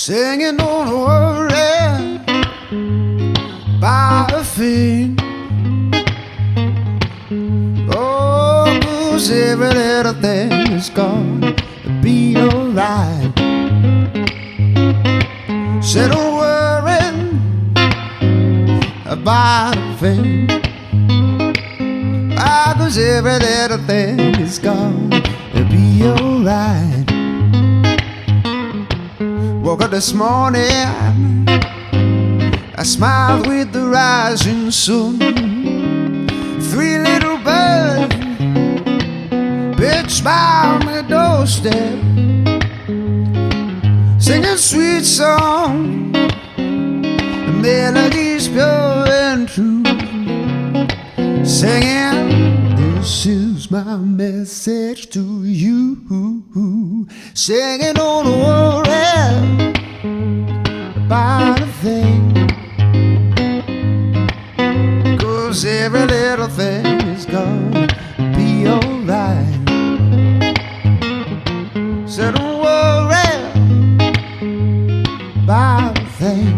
Singing, don't worry about a thing. Oh, 'cause every little thing is gonna be alright. Say, don't worry about a thing. 'Cause every little thing is gonna be alright. Woke up this morning, I smiled with the rising sun. Three little birds pitched by my doorstep, singing sweet song, melodies pure and true. Singing, this is my message to you. Singing, don't worry about a thing, 'cause every little thing is gonna be alright. So don't worry about a thing.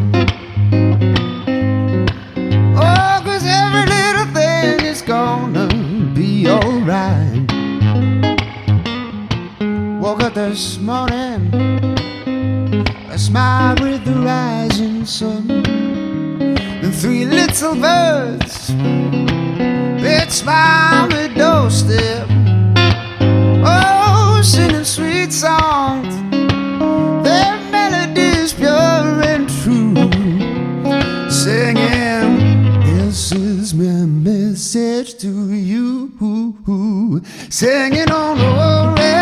Oh, 'cause every little thing is gonna be alright. Woke up this morning, I smiled with the rising sun. And three little birds pitched by my doorstep, oh, singing sweet songs, their melodies pure and true. Singing, this is my message to you. Singing, don't worry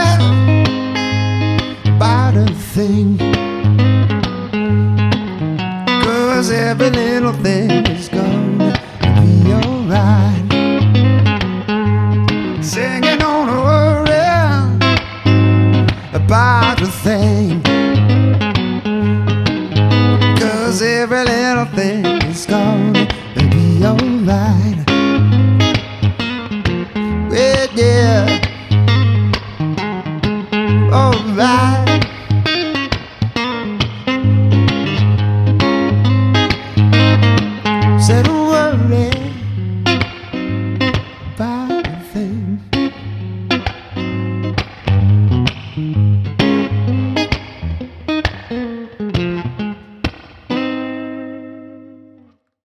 about a thing, 'cause every little thing is gonna be alright. Singing, don't worry about a thing, 'cause every little thing